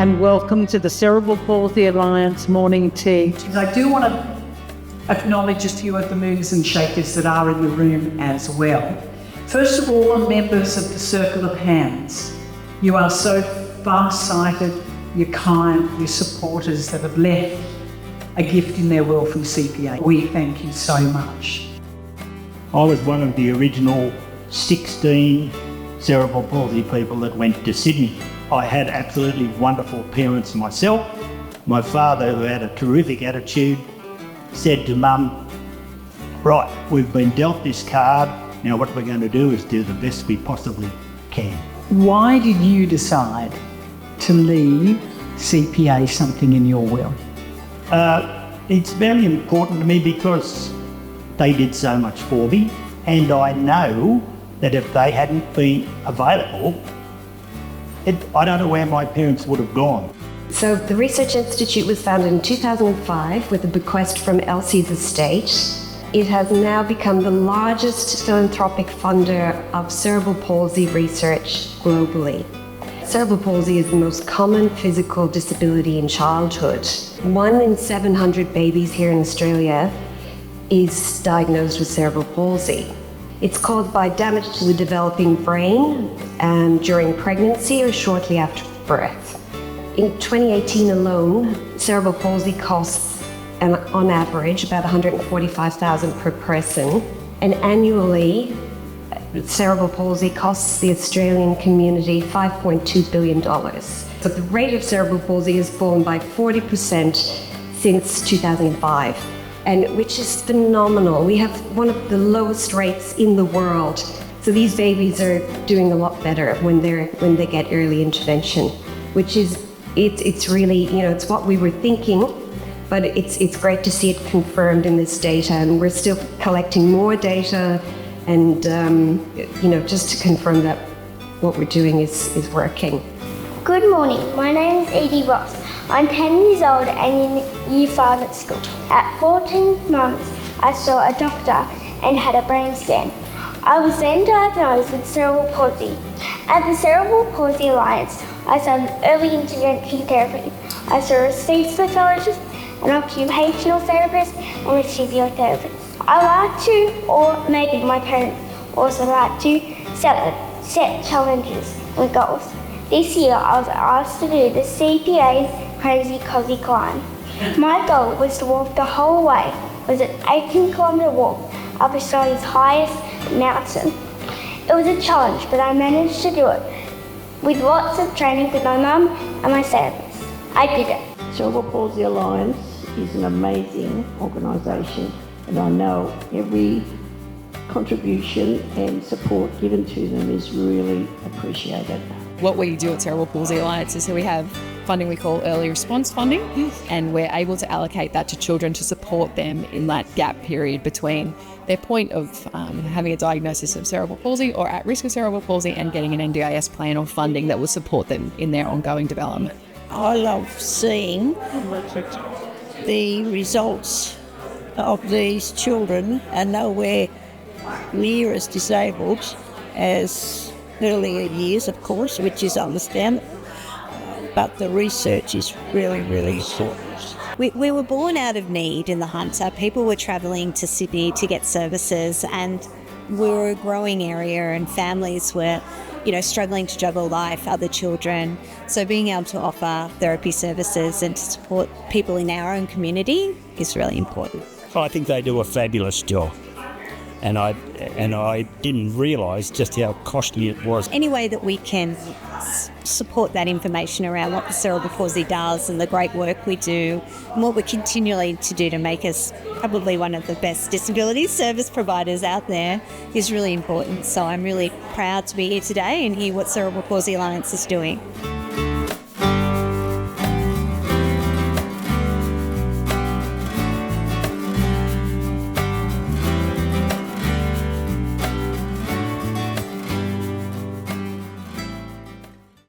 and welcome to the Cerebral Palsy Alliance morning tea. I do want to acknowledge a few of the movers and shakers that are in the room as well. First of all, members of the Circle of Hands. You are so far-sighted, you're kind, you're supporters that have left a gift in their will from CPA. We thank you so much. I was one of the original 16 cerebral palsy people that went to Sydney. I had absolutely wonderful parents myself. My father, who had a terrific attitude, said to Mum, right, we've been dealt this card, now what we're going to do is do the best we possibly can. Why did you decide to leave CPA something in your will? It's very important to me because they did so much for me, and I know that if they hadn't been available, I don't know where my parents would have gone. So the Research Institute was founded in 2005 with a bequest from Elsie's estate. It has now become the largest philanthropic funder of cerebral palsy research globally. Cerebral palsy is the most common physical disability in childhood. 1 in 700 babies here in Australia is diagnosed with cerebral palsy. It's caused by damage to the developing brain during pregnancy or shortly after birth. In 2018 alone, cerebral palsy costs, on average, about $145,000 per person. And annually, cerebral palsy costs the Australian community $5.2 billion. So the rate of cerebral palsy has fallen by 40% since 2005. Which is phenomenal. We have one of the lowest rates in the world. So these babies are doing a lot better when they get early intervention, which is, it's really, it's what we were thinking, but it's great to see it confirmed in this data, and we're still collecting more data and, just to confirm that what we're doing is working. Good morning, my name is Edie Ross. I'm 10 years old and in Year 5 at school. At 14 months, I saw a doctor and had a brain scan. I was then diagnosed with cerebral palsy. At the Cerebral Palsy Alliance, I started early intervention therapy. I saw a speech pathologist, an occupational therapist, and a physiotherapist. I like to, or maybe my parents also like to, set challenges and goals. This year, I was asked to do the CPA's Crazy Cozy Climb. My goal was to walk the whole way. It was an 18-kilometre walk up Australia's highest mountain. It was a challenge, but I managed to do it with lots of training with my mum and my therapist. I did it. Cerebral Palsy Alliance is an amazing organisation, and I know every contribution and support given to them is really appreciated. What we do at Cerebral Palsy Alliance is we have funding we call early response funding, and we're able to allocate that to children to support them in that gap period between their point of having a diagnosis of cerebral palsy or at risk of cerebral palsy and getting an NDIS plan or funding that will support them in their ongoing development. I love seeing the results of these children and nowhere near as disabled as earlier years, of course, which is understandable. But the research is really, really important. We were born out of need in the Hunter. People were travelling to Sydney to get services, and we were a growing area, and families were, struggling to juggle life, other children. So being able to offer therapy services and to support people in our own community is really important. I think they do a fabulous job. And I didn't realise just how costly it was. Any way that we can support that information around what the Cerebral Palsy does and the great work we do and what we're continually to do to make us probably one of the best disability service providers out there is really important. So I'm really proud to be here today and hear what Cerebral Palsy Alliance is doing.